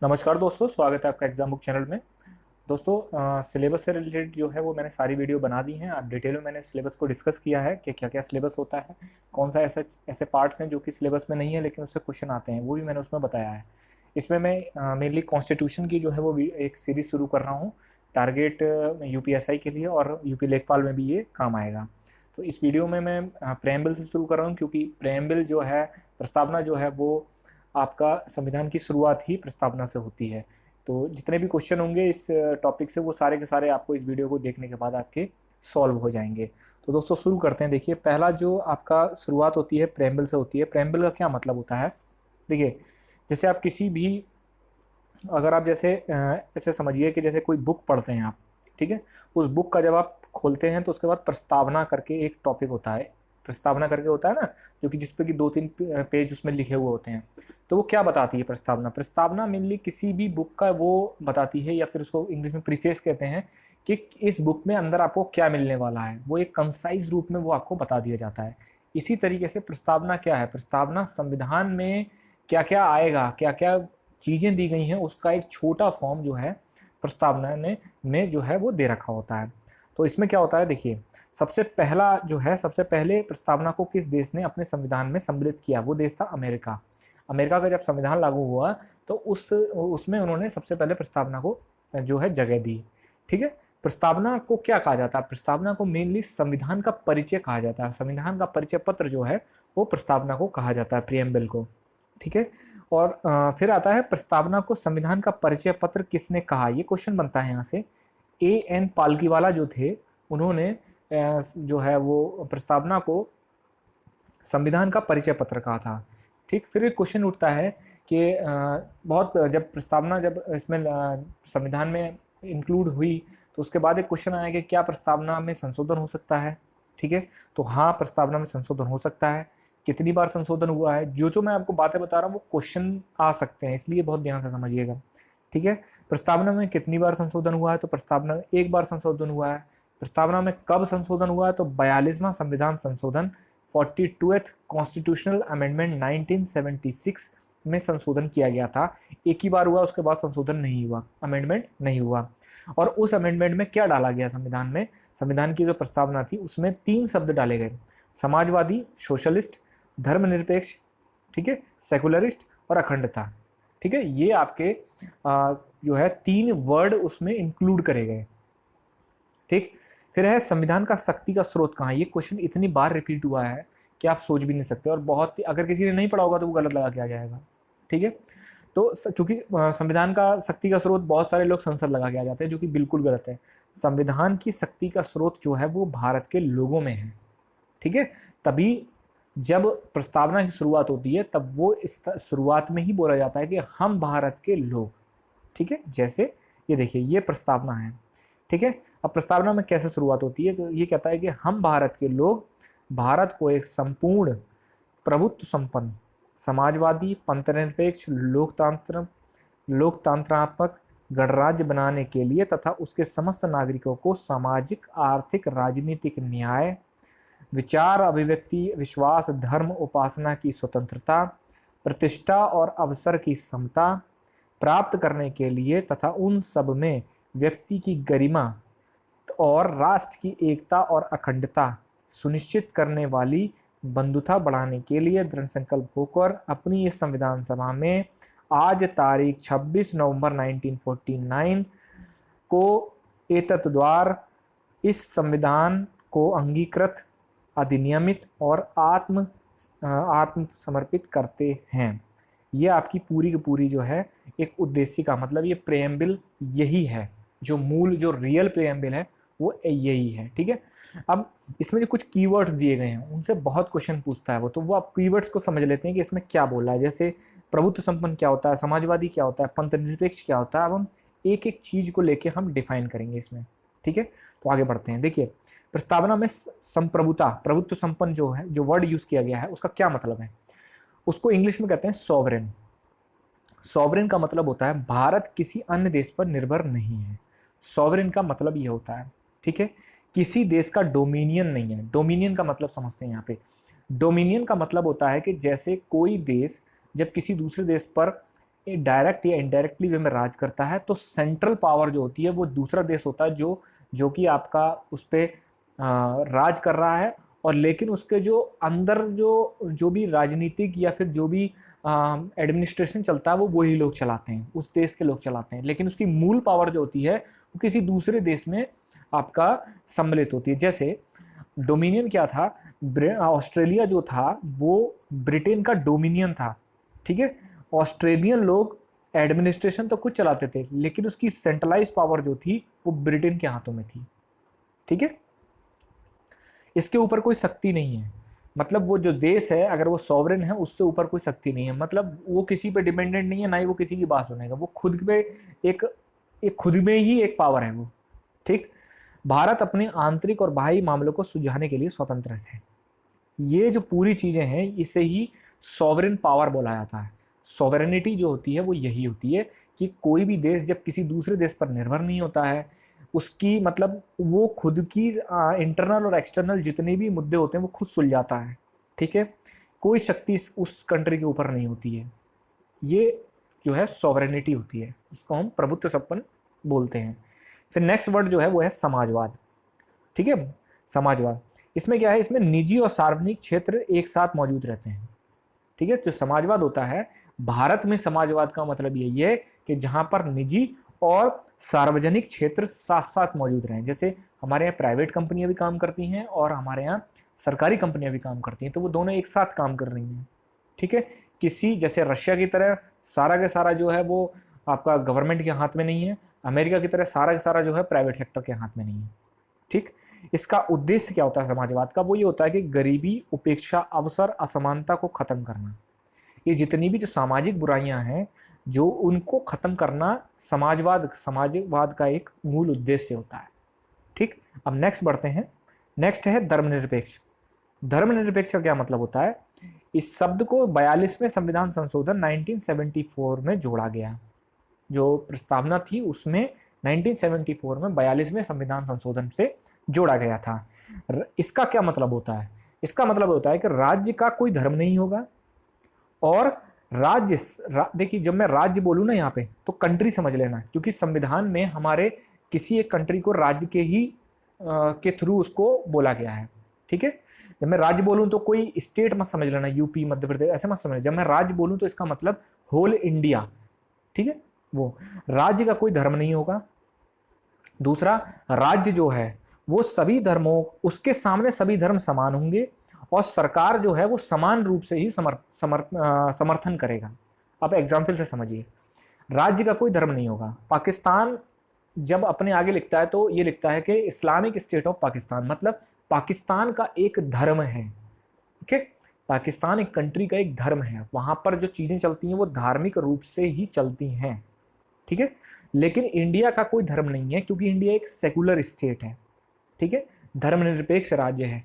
नमस्कार दोस्तों, स्वागत है आपका एग्जाम बुक चैनल में। दोस्तों, सिलेबस से रिलेटेड जो है वो मैंने सारी वीडियो बना दी हैं। आप डिटेल में मैंने सिलेबस को डिस्कस किया है कि क्या क्या सिलेबस होता है, कौन सा ऐसे ऐसे पार्ट्स हैं जो कि सिलेबस में नहीं है लेकिन उससे क्वेश्चन आते हैं, वो भी मैंने उसमें बताया है। इसमें मैं मेनली कॉन्स्टिट्यूशन की जो है वो एक सीरीज शुरू कर रहा हूँ, टारगेट यूपीएसआई के लिए, और यूपी लेखपाल में भी ये काम आएगा। तो इस वीडियो में मैं प्रेम्बल से शुरू कर रहा हूँ, क्योंकि प्रेम्बल जो है, प्रस्तावना जो है, वो आपका संविधान की शुरुआत ही प्रस्तावना से होती है। तो जितने भी क्वेश्चन होंगे इस टॉपिक से, वो सारे के सारे आपको इस वीडियो को देखने के बाद आपके सॉल्व हो जाएंगे। तो दोस्तों शुरू करते हैं। देखिए, पहला जो आपका शुरुआत होती है प्रेम्बल से होती है। प्रेम्बल का क्या मतलब होता है? देखिए, जैसे आप किसी भी, अगर आप जैसे ऐसे समझिए कि जैसे कोई बुक पढ़ते हैं आप, ठीक है, उस बुक का जब आप खोलते हैं तो उसके बाद प्रस्तावना करके एक टॉपिक होता है। प्रस्तावना करके होता है ना, जो कि जिसपे कि 2-3 पेज उसमें लिखे हुए होते हैं। तो वो क्या बताती है प्रस्तावना? प्रस्तावना मेनली किसी भी बुक का वो बताती है, या फिर उसको इंग्लिश में प्रीफेस कहते हैं, कि इस बुक में अंदर आपको क्या मिलने वाला है। वो एक कंसाइज रूप में वो आपको बता दिया जाता है। इसी तरीके से प्रस्तावना क्या है? प्रस्तावना संविधान में क्या क्या आएगा, क्या क्या चीज़ें दी गई हैं, उसका एक छोटा फॉर्म जो है प्रस्तावना में जो है वो दे रखा होता है। तो इसमें क्या होता है, देखिए, सबसे पहला जो है, सबसे पहले प्रस्तावना को किस देश ने अपने संविधान में सम्मिलित किया? वो देश था अमेरिका। अमेरिका का जब संविधान लागू हुआ तो उसमें उन्होंने सबसे पहले प्रस्तावना को जो है जगह दी। ठीक है। प्रस्तावना को क्या कहा जाता है? प्रस्तावना को मेनली संविधान का परिचय कहा जाता है। संविधान का परिचय पत्र जो है वो प्रस्तावना को कहा जाता है, प्रियम्बल को। ठीक है। और फिर आता है, प्रस्तावना को संविधान का परिचय पत्र किसने कहा? ये क्वेश्चन बनता है यहाँ से। एन पालकीवाला जो थे, उन्होंने जो है वो प्रस्तावना को संविधान का परिचय पत्र कहा था। ठीक। फिर एक क्वेश्चन उठता है कि बहुत जब प्रस्तावना जब इसमें संविधान में इंक्लूड हुई तो उसके बाद एक क्वेश्चन आया कि क्या प्रस्तावना में संशोधन हो सकता है? ठीक है। तो हाँ, प्रस्तावना में संशोधन हो सकता है। कितनी बार संशोधन हुआ है? जो मैं आपको बातें बता रहा हूँ वो क्वेश्चन आ सकते हैं, इसलिए बहुत ध्यान से समझिएगा। ठीक है। प्रस्तावना में कितनी बार संशोधन हुआ है? तो प्रस्तावना में एक बार संशोधन हुआ है। प्रस्तावना में कब संशोधन हुआ है? तो 42वां संविधान संशोधन, 42th कॉन्स्टिट्यूशनल अमेंडमेंट 1976 में संशोधन किया गया था। एक ही बार हुआ, उसके बाद संशोधन नहीं हुआ, अमेंडमेंट नहीं हुआ। और उस अमेंडमेंट में क्या डाला गया संविधान में? संविधान की जो प्रस्तावना थी उसमें 3 शब्द डाले गए: समाजवादी, सोशलिस्ट, धर्मनिरपेक्ष, ठीक है, सेकुलरिस्ट और अखंडता। ठीक है। ये आपके जो है 3 वर्ड उसमें इंक्लूड करे गए। ठीक। फिर है, संविधान का शक्ति का स्रोत कहाँ है? ये क्वेश्चन इतनी बार रिपीट हुआ है कि आप सोच भी नहीं सकते, और बहुत, अगर किसी ने नहीं पढ़ा होगा तो वो गलत लगा के आ जाएगा। ठीक है। तो चूंकि संविधान का शक्ति का स्रोत, बहुत सारे लोग संसद लगा के आ जाते हैं, जो कि बिल्कुल गलत है। संविधान की शक्ति का स्रोत जो है वो भारत के लोगों में है। ठीक है। तभी जब प्रस्तावना की शुरुआत होती है तब वो इस शुरुआत में ही बोला जाता है कि हम भारत के लोग। ठीक है। जैसे ये देखिए, ये प्रस्तावना है। ठीक है। अब प्रस्तावना में कैसे शुरुआत होती है? तो ये कहता है कि हम भारत के लोग भारत को एक संपूर्ण, प्रभुत्व संपन्न, समाजवादी, पंथनिरपेक्ष, लोकतंत्रात्मक गणराज्य बनाने के लिए तथा उसके समस्त नागरिकों को सामाजिक, आर्थिक, राजनीतिक न्याय, विचार, अभिव्यक्ति, विश्वास, धर्म, उपासना की स्वतंत्रता, प्रतिष्ठा और अवसर की समता प्राप्त करने के लिए तथा उन सब में व्यक्ति की गरिमा और राष्ट्र की एकता और अखंडता सुनिश्चित करने वाली बंधुता बढ़ाने के लिए दृढ़ संकल्प होकर अपनी इस संविधान सभा में आज तारीख 26 नवंबर 1949 को एतद्द्वारा इस संविधान को अंगीकृत, अधिनियमित और आत्म समर्पित करते हैं। ये आपकी पूरी की पूरी जो है एक उद्देश्य का मतलब, ये प्रेम्बल यही है, जो मूल, जो रियल प्रेम्बल है वो यही है। ठीक है। अब इसमें जो कुछ कीवर्ड्स दिए गए हैं उनसे बहुत क्वेश्चन पूछता है वो, तो वो आप कीवर्ड्स को समझ लेते हैं कि इसमें क्या बोला है। जैसे प्रभुत्व संपन्न क्या होता है, समाजवादी क्या होता है, पंथनिरपेक्ष क्या होता है। अब हम एक एक चीज को लेके हम डिफाइन करेंगे इसमें। ठीक है। तो आगे बढ़ते हैं। देखिए, प्रस्तावना में संप्रभुता, प्रभुत्व संपन्न जो है, जो वर्ड यूज किया गया है उसका क्या मतलब है? उसको इंग्लिश में कहते हैं सॉवरेन। सॉवरेन का मतलब होता है भारत किसी अन्य देश पर निर्भर नहीं है। सॉवरेन का मतलब ये होता है, ठीक है, किसी देश का डोमिनियन नहीं है। डोमिनियन का मतलब समझते हैं यहाँ पे। डोमिनियन का मतलब होता है कि जैसे कोई देश जब किसी दूसरे देश पर डायरेक्ट या इनडायरेक्टली वे में राज करता है, तो सेंट्रल पावर जो होती है वो दूसरा देश होता है जो कि आपका उस पर राज कर रहा है, और लेकिन उसके जो अंदर जो भी राजनीतिक या फिर जो भी एडमिनिस्ट्रेशन चलता है वो वही लोग चलाते हैं, उस देश के लोग चलाते हैं, लेकिन उसकी मूल पावर जो होती है वो किसी दूसरे देश में आपका सम्मिलित होती है। जैसे डोमिनियन क्या था, ऑस्ट्रेलिया जो था वो ब्रिटेन का डोमिनियन था, ठीक है। ऑस्ट्रेलियन लोग एडमिनिस्ट्रेशन तो खुद चलाते थे, लेकिन उसकी सेंट्रलाइज पावर जो थी वो ब्रिटेन के हाथों में थी, ठीक है। इसके ऊपर कोई शक्ति नहीं है, मतलब वो जो देश है अगर वो सॉवरेन है उससे ऊपर कोई शक्ति नहीं है, मतलब वो किसी पे डिपेंडेंट नहीं है, ना ही वो किसी की बात सुनेगा, वो खुद पे एक खुद में ही एक पावर है वो, ठीक। भारत अपने आंतरिक और बाह्य मामलों को सुलझाने के लिए स्वतंत्र है। ये जो पूरी चीजें हैं इसे ही सॉवरेन पावर बोला जाता है। सॉवरेनिटी जो होती है वो यही होती है कि कोई भी देश जब किसी दूसरे देश पर निर्भर नहीं होता है, उसकी मतलब वो खुद की इंटरनल और एक्सटर्नल जितने भी मुद्दे होते हैं वो खुद सुलझाता है, ठीक है। कोई शक्ति उस कंट्री के ऊपर नहीं होती है। ये जो है सॉवरेनिटी होती है, जिसको हम प्रभुत्व संपन्न बोलते हैं। फिर नेक्स्ट वर्ड जो है वो है समाजवाद, ठीक है। समाजवाद, इसमें क्या है, इसमें निजी और सार्वजनिक क्षेत्र एक साथ मौजूद रहते हैं, ठीक है। जो समाजवाद होता है, भारत में समाजवाद का मतलब यही है कि जहां पर निजी और सार्वजनिक क्षेत्र साथ साथ मौजूद रहें। जैसे हमारे यहाँ प्राइवेट कंपनियां भी काम करती हैं और हमारे यहाँ सरकारी कंपनियां भी काम करती हैं, तो वो दोनों एक साथ काम कर रही हैं, ठीक है। किसी जैसे रशिया की तरह सारा का सारा जो है वो आपका गवर्नमेंट के हाथ में नहीं है, अमेरिका की तरह सारा का सारा जो है प्राइवेट सेक्टर के हाथ में नहीं है, ठीक। इसका उद्देश्य क्या होता है समाजवाद का, वो ये होता है कि गरीबी, उपेक्षा, अवसर, असमानता को खत्म करना। ये जितनी भी जो सामाजिक बुराइयां हैं जो उनको खत्म करना समाजवाद का एक मूल उद्देश्य होता है, ठीक। अब नेक्स्ट बढ़ते हैं। नेक्स्ट है धर्मनिरपेक्ष। धर्मनिरपेक्ष का क्या मतलब होता है, इस शब्द को 42वें संविधान संशोधन 1974 में जोड़ा गया। जो प्रस्तावना थी उसमें 1974 में 42वें संविधान संशोधन से जोड़ा गया था। इसका क्या मतलब होता है, इसका मतलब होता है कि राज्य का कोई धर्म नहीं होगा, और देखिए जब मैं राज्य बोलूँ ना यहाँ पे तो कंट्री समझ लेना, क्योंकि संविधान में हमारे किसी एक कंट्री को राज्य के थ्रू उसको बोला गया है, ठीक है। जब मैं राज्य बोलूँ तो कोई स्टेट मत समझ लेना, यूपी, मध्य प्रदेश ऐसे मत समझ। जब मैं राज्य बोलूँ तो इसका मतलब होल इंडिया, ठीक है। वो राज्य का कोई धर्म नहीं होगा। दूसरा, राज्य जो है वो सभी धर्मों, उसके सामने सभी धर्म समान होंगे, और सरकार जो है वो समान रूप से ही समर्थन करेगा। अब एग्जाम्पल से समझिए, राज्य का कोई धर्म नहीं होगा। पाकिस्तान जब अपने आगे लिखता है तो ये लिखता है कि इस्लामिक स्टेट ऑफ पाकिस्तान, मतलब पाकिस्तान का एक धर्म है, ठीक है। पाकिस्तान एक कंट्री का एक धर्म है, वहां पर जो चीजें चलती हैं वो धार्मिक रूप से ही चलती हैं, ठीक है। लेकिन इंडिया का कोई धर्म नहीं है, क्योंकि इंडिया एक सेकुलर स्टेट है, ठीक है, धर्मनिरपेक्ष राज्य है,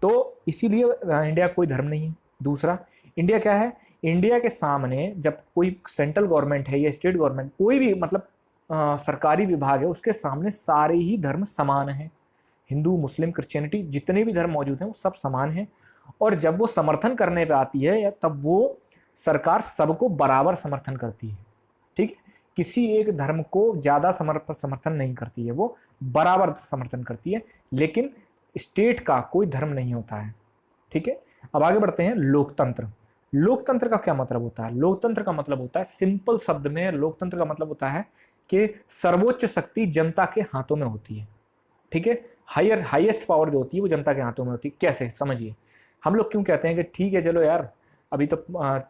तो इसीलिए इंडिया कोई धर्म नहीं है। दूसरा, इंडिया क्या है, इंडिया के सामने जब कोई सेंट्रल गवर्नमेंट है या स्टेट गवर्नमेंट, कोई भी मतलब सरकारी विभाग है, उसके सामने सारे ही धर्म समान हैं। हिंदू, मुस्लिम, क्रिश्चियनिटी, जितने भी धर्म मौजूद हैं वो सब समान हैं, और जब वो समर्थन करने पे आती है तब वो सरकार सबको बराबर समर्थन करती है, ठीक है। किसी एक धर्म को ज़्यादा समर्थन नहीं करती है, वो बराबर समर्थन करती है, लेकिन स्टेट का कोई धर्म नहीं होता है, ठीक है। अब आगे बढ़ते हैं। लोकतंत्र। लोकतंत्र का क्या मतलब होता है, लोकतंत्र का मतलब होता है, सिंपल शब्द में लोकतंत्र का मतलब होता है कि सर्वोच्च शक्ति जनता के हाथों में होती है, ठीक है। हाईएस्ट पावर जो होती है वो जनता के हाथों में होती है। कैसे, समझिए। हम लोग क्यों कहते हैं कि ठीक है चलो यार अभी तो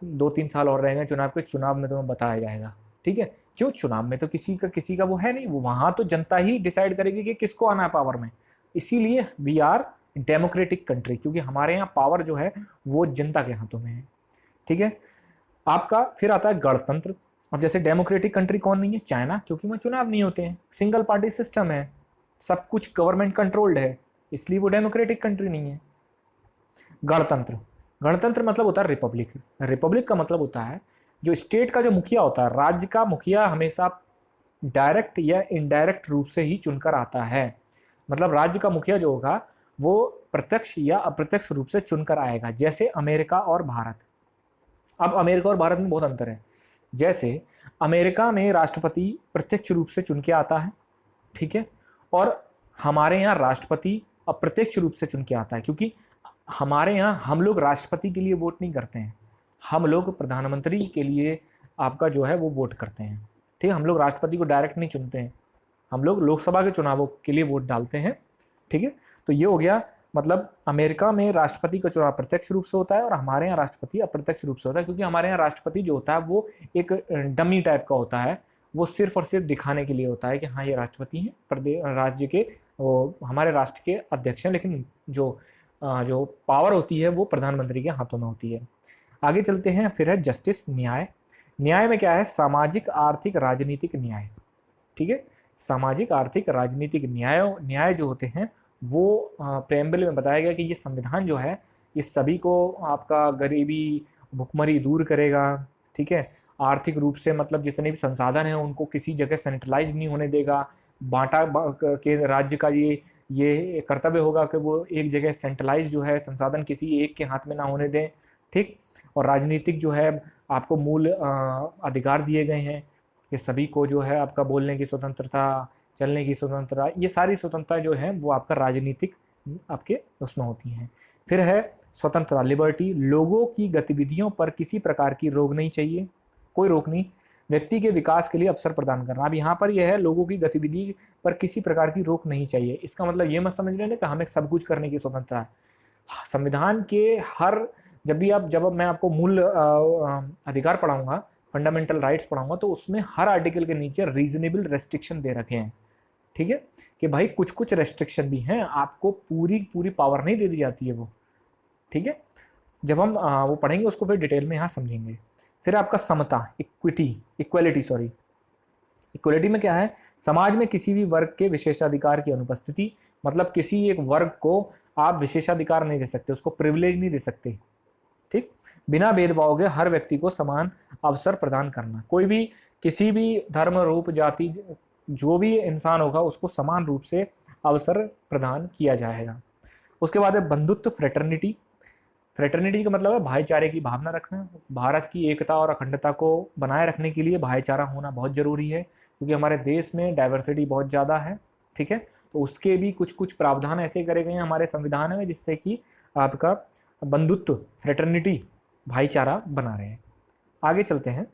2-3 साल और रहेंगे चुनाव के, चुनाव में तुम्हें बताया जाएगा, ठीक है। क्यों, चुनाव में तो किसी का वो है नहीं, वो वहां तो जनता ही डिसाइड करेगी कि किसको आना है पावर में। इसीलिए वी आर डेमोक्रेटिक कंट्री, क्योंकि हमारे यहाँ पावर जो है वो जनता के हाथों में है, ठीक है। आपका फिर आता है गणतंत्र। अब जैसे डेमोक्रेटिक कंट्री कौन नहीं है, चाइना, क्योंकि वहाँ चुनाव नहीं होते हैं, सिंगल पार्टी सिस्टम है, सब कुछ गवर्नमेंट कंट्रोल्ड है, इसलिए वो डेमोक्रेटिक कंट्री नहीं है। गणतंत्र, गणतंत्र मतलब होता है रिपब्लिक। रिपब्लिक का मतलब होता है जो स्टेट का जो मुखिया होता है, राज्य का मुखिया हमेशा डायरेक्ट या इनडायरेक्ट रूप से ही चुनकर आता है। मतलब राज्य का मुखिया जो होगा वो प्रत्यक्ष या अप्रत्यक्ष रूप से चुनकर आएगा, जैसे अमेरिका और भारत। अब अमेरिका और भारत में बहुत अंतर है। जैसे अमेरिका में राष्ट्रपति प्रत्यक्ष रूप से चुन के आता है, ठीक है, और हमारे यहाँ राष्ट्रपति अप्रत्यक्ष रूप से चुन के आता है, क्योंकि हमारे यहाँ हम लोग राष्ट्रपति के लिए वोट नहीं करते हैं, हम लोग प्रधानमंत्री के लिए आपका जो है वो वोट करते हैं, ठीक है। हम लोग राष्ट्रपति को डायरेक्ट नहीं चुनते हैं, हम लोग लोकसभा के चुनावों के लिए वोट डालते हैं, ठीक है। तो ये हो गया, मतलब अमेरिका में राष्ट्रपति का चुनाव प्रत्यक्ष रूप से होता है और हमारे यहाँ राष्ट्रपति अप्रत्यक्ष रूप से होता है, क्योंकि हमारे यहाँ राष्ट्रपति जो होता है वो एक डमी टाइप का होता है, वो सिर्फ और सिर्फ दिखाने के लिए होता है कि हाँ ये राष्ट्रपति हैं, प्रदेश राज्य के, वो हमारे राष्ट्र के अध्यक्ष हैं, लेकिन जो पावर होती है वो प्रधानमंत्री के हाथों में होती है। आगे चलते हैं, फिर है जस्टिस, न्याय। न्याय में क्या है, सामाजिक आर्थिक राजनीतिक न्याय, ठीक है। सामाजिक आर्थिक राजनीतिक न्याय जो होते हैं वो प्रेम्बल में बताया गया कि ये संविधान जो है ये सभी को आपका गरीबी भुखमरी दूर करेगा, ठीक है। आर्थिक रूप से मतलब जितने भी संसाधन हैं उनको किसी जगह सेंट्रलाइज नहीं होने देगा, बांटा के राज्य का ये कर्तव्य होगा कि वो एक जगह सेंट्रलाइज जो है संसाधन किसी एक के हाथ में ना होने दें, ठीक। और राजनीतिक जो है आपको मूल अधिकार दिए गए हैं कि सभी को जो है आपका बोलने की स्वतंत्रता, चलने की स्वतंत्रता, ये सारी स्वतंत्रता जो है वो आपका राजनीतिक आपके उसमें होती हैं। फिर है स्वतंत्रता, लिबर्टी, लोगों की गतिविधियों पर किसी प्रकार की रोक नहीं चाहिए, कोई रोक नहीं, व्यक्ति के विकास के लिए अवसर प्रदान करना। अब यहाँ पर यह है लोगों की गतिविधि पर किसी प्रकार की रोक नहीं चाहिए, इसका मतलब ये मत समझ लेना कि हमें सब कुछ करने की स्वतंत्रता है। संविधान के हर जब मैं आपको मूल अधिकार पढ़ाऊंगा, फंडामेंटल राइट्स पढ़ाऊंगा, तो उसमें हर आर्टिकल के नीचे रीजनेबल रेस्ट्रिक्शन दे रखे हैं, ठीक है, कि भाई कुछ कुछ रेस्ट्रिक्शन भी हैं, आपको पूरी पावर नहीं दे दी जाती है वो, ठीक है। जब हम वो पढ़ेंगे उसको फिर डिटेल में यहाँ समझेंगे। फिर आपका समता, इक्वलिटी में क्या है, समाज में किसी भी वर्ग के विशेषाधिकार की अनुपस्थिति, मतलब किसी एक वर्ग को आप विशेषाधिकार नहीं दे सकते, उसको प्रिविलेज नहीं दे सकते, ठीक। बिना भेदभाव के हर व्यक्ति को समान अवसर प्रदान करना, कोई भी किसी भी धर्म रूप जाति जो भी इंसान होगा उसको समान रूप से अवसर प्रदान किया जाएगा। उसके बाद है बंधुत्व, फ्रेटर्निटी का मतलब है भाईचारे की भावना रखना। भारत की एकता और अखंडता को बनाए रखने के लिए भाईचारा होना बहुत जरूरी है, क्योंकि हमारे देश में डाइवर्सिटी बहुत ज़्यादा है, ठीक है। तो उसके भी कुछ कुछ प्रावधान ऐसे करे गए हैं हमारे संविधान में जिससे कि आपका बंधुत्व, फ्रेटर्निटी, भाईचारा बना रहे हैं। आगे चलते हैं,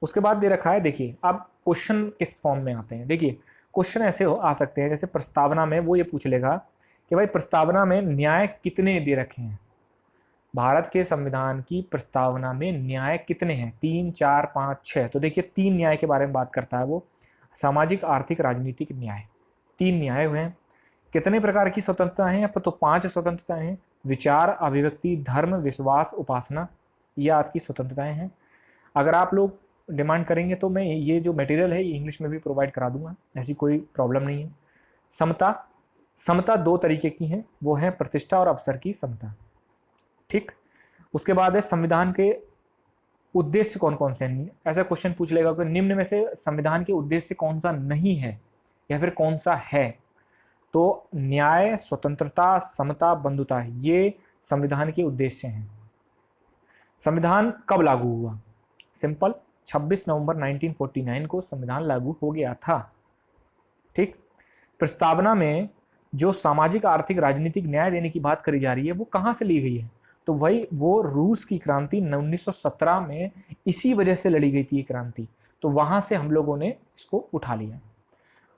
उसके बाद दे रखा है, देखिए अब क्वेश्चन किस फॉर्म में आते हैं। देखिए क्वेश्चन ऐसे आ सकते हैं, जैसे प्रस्तावना में वो ये पूछ लेगा कि भाई प्रस्तावना में न्याय कितने दे रखे हैं, भारत के संविधान की प्रस्तावना में न्याय कितने हैं, 3, 4, 5, 6। तो देखिए 3 न्याय के बारे में बात करता है वो, सामाजिक आर्थिक राजनीतिक न्याय, 3 न्याय हैं। कितने प्रकार की स्वतंत्रता हैं, तो 5 स्वतंत्रताएं हैं, विचार, अभिव्यक्ति, धर्म, विश्वास, उपासना, ये आपकी स्वतंत्रताएं हैं। अगर आप लोग डिमांड करेंगे तो मैं ये जो मटेरियल है ये इंग्लिश में भी प्रोवाइड करा दूंगा, ऐसी कोई प्रॉब्लम नहीं है। समता 2 तरीके की हैं, वो है प्रतिष्ठा और अवसर की समता, ठीक। उसके बाद है संविधान के उद्देश्य कौन कौन से हैं, ऐसा क्वेश्चन पूछ लेगा कि निम्न में से संविधान के उद्देश्य कौन सा नहीं है या फिर कौन सा है। तो न्याय, स्वतंत्रता, समता, बंधुता, ये संविधान के उद्देश्य हैं। संविधान कब लागू हुआ, सिंपल, 26 नवंबर 1949 को संविधान लागू हो गया था, ठीक। प्रस्तावना में जो सामाजिक आर्थिक राजनीतिक न्याय देने की बात करी जा रही है वो कहाँ से ली गई है, तो वही वो रूस की क्रांति 1917 में इसी वजह से लड़ी गई थी ये क्रांति, तो वहां से हम लोगों ने इसको उठा लिया।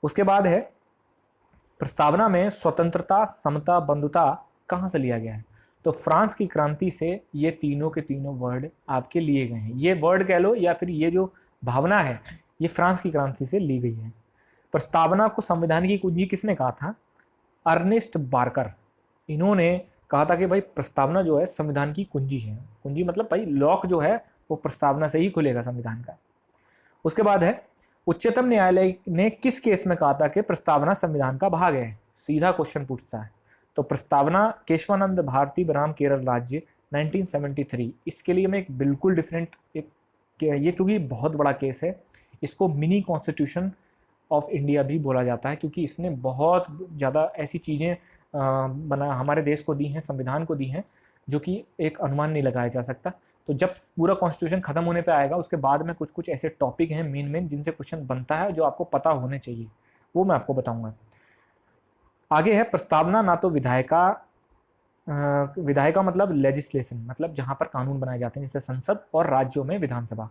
उसके बाद है प्रस्तावना में स्वतंत्रता, समता, बंधुता कहाँ से लिया गया है, तो फ्रांस की क्रांति से ये तीनों के तीनों वर्ड आपके लिए गए हैं। ये वर्ड कह लो या फिर ये जो भावना है ये फ्रांस की क्रांति से ली गई है। प्रस्तावना को संविधान की कुंजी किसने कहा था, अर्नेस्ट बार्कर, इन्होंने कहा था कि भाई प्रस्तावना जो है संविधान की कुंजी है। कुंजी मतलब भाई लॉक जो है वो प्रस्तावना से ही खुलेगा संविधान का। उसके बाद है उच्चतम न्यायालय ने किस केस में कहा था कि प्रस्तावना संविधान का भाग है, सीधा क्वेश्चन पूछता है। तो प्रस्तावना केशवानंद भारती बनाम केरल राज्य 1973, इसके लिए मैं एक बिल्कुल डिफरेंट ये क्योंकि बहुत बड़ा केस है, इसको मिनी कॉन्स्टिट्यूशन ऑफ इंडिया भी बोला जाता है, क्योंकि इसने बहुत ज़्यादा ऐसी चीज़ें हमारे देश को दी हैं, संविधान को दी हैं, जो कि एक अनुमान नहीं लगाया जा सकता। तो जब पूरा कॉन्स्टिट्यूशन खत्म होने पे आएगा उसके बाद में कुछ कुछ ऐसे टॉपिक हैं मेन जिनसे क्वेश्चन बनता है जो आपको पता होने चाहिए, वो मैं आपको बताऊंगा। आगे है प्रस्तावना ना तो विधायिका मतलब लेजिस्लेशन, मतलब जहां पर कानून बनाए जाते हैं, जैसे संसद और राज्यों में विधानसभा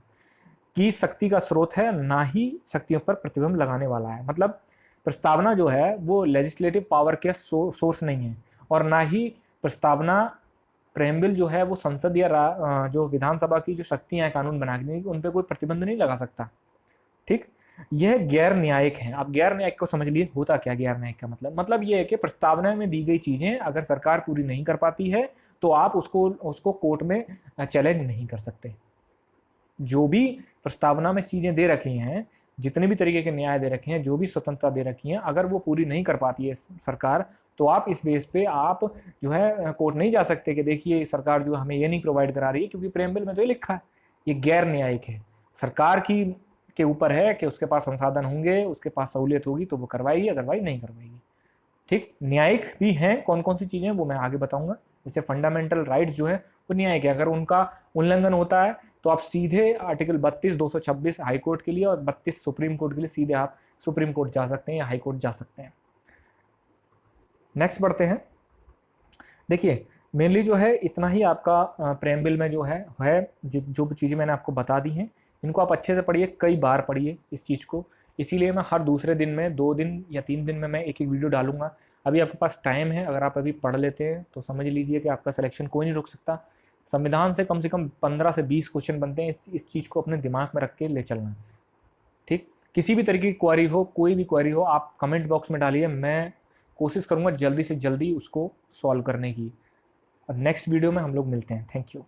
की शक्ति का स्रोत है, ना ही शक्तियों पर प्रतिबंध लगाने वाला है। मतलब प्रस्तावना जो है वो लेजिस्लेटिव पावर के सोर्स नहीं है, और ना ही प्रस्तावना प्रेम्बिल जो है वो संसद या जो विधानसभा की जो शक्तियां हैं कानून बनाने की, उन पर कोई प्रतिबंध नहीं लगा सकता। ठीक, यह गैर न्यायिक है। आप गैर न्यायिक को समझ लिए, होता क्या गैर न्यायिक का मतलब यह है कि प्रस्तावना में दी गई चीजें अगर सरकार पूरी नहीं कर पाती है तो आप उसको कोर्ट में चैलेंज नहीं कर सकते। जो भी प्रस्तावना में चीजें दे रखी हैं, जितने भी तरीके के न्याय दे रखे हैं, जो भी स्वतंत्रता दे रखी है, अगर वो पूरी नहीं कर पाती है सरकार, तो आप इस बेस पे आप जो है कोर्ट नहीं जा सकते कि देखिए सरकार जो हमें ये नहीं प्रोवाइड करा रही है, क्योंकि प्रेम्बल में तो ये लिखा है। ये गैर न्यायिक है। सरकार की के ऊपर है कि उसके पास संसाधन होंगे, उसके पास सहूलियत होगी तो वो करवाएगी, अदरवाइज नहीं करवाएगी। ठीक, न्यायिक भी हैं कौन कौन सी चीजें, वो मैं आगे बताऊंगा। जैसे फंडामेंटल राइट्स जो है वो न्यायिक है, अगर उनका उल्लंघन होता है तो आप सीधे आर्टिकल 32, 226 हाई कोर्ट के लिए और 32 सुप्रीम कोर्ट के लिए सीधे आप सुप्रीम कोर्ट जा सकते हैं या हाई कोर्ट जा सकते हैं। नेक्स्ट बढ़ते हैं। देखिए मेनली जो है इतना ही आपका प्रेम्बिल में जो है जो चीज़ें मैंने आपको बता दी हैं, इनको आप अच्छे से पढ़िए, कई बार पढ़िए इस चीज़ को। इसीलिए मैं हर दूसरे दिन में 2 दिन या 3 दिन में मैं एक वीडियो डालूंगा। अभी आपके पास टाइम है, अगर आप अभी पढ़ लेते हैं तो समझ लीजिए कि आपका सिलेक्शन कोई नहीं रोक सकता। संविधान से कम 15 से 20 क्वेश्चन बनते हैं, इस चीज़ को अपने दिमाग में रख के ले चलना। ठीक, किसी भी तरीके की क्वेरी हो, कोई भी क्वेरी हो, आप कमेंट बॉक्स में डालिए, मैं कोशिश करूँगा जल्दी से जल्दी उसको सॉल्व करने की। और नेक्स्ट वीडियो में हम लोग मिलते हैं। Thank you.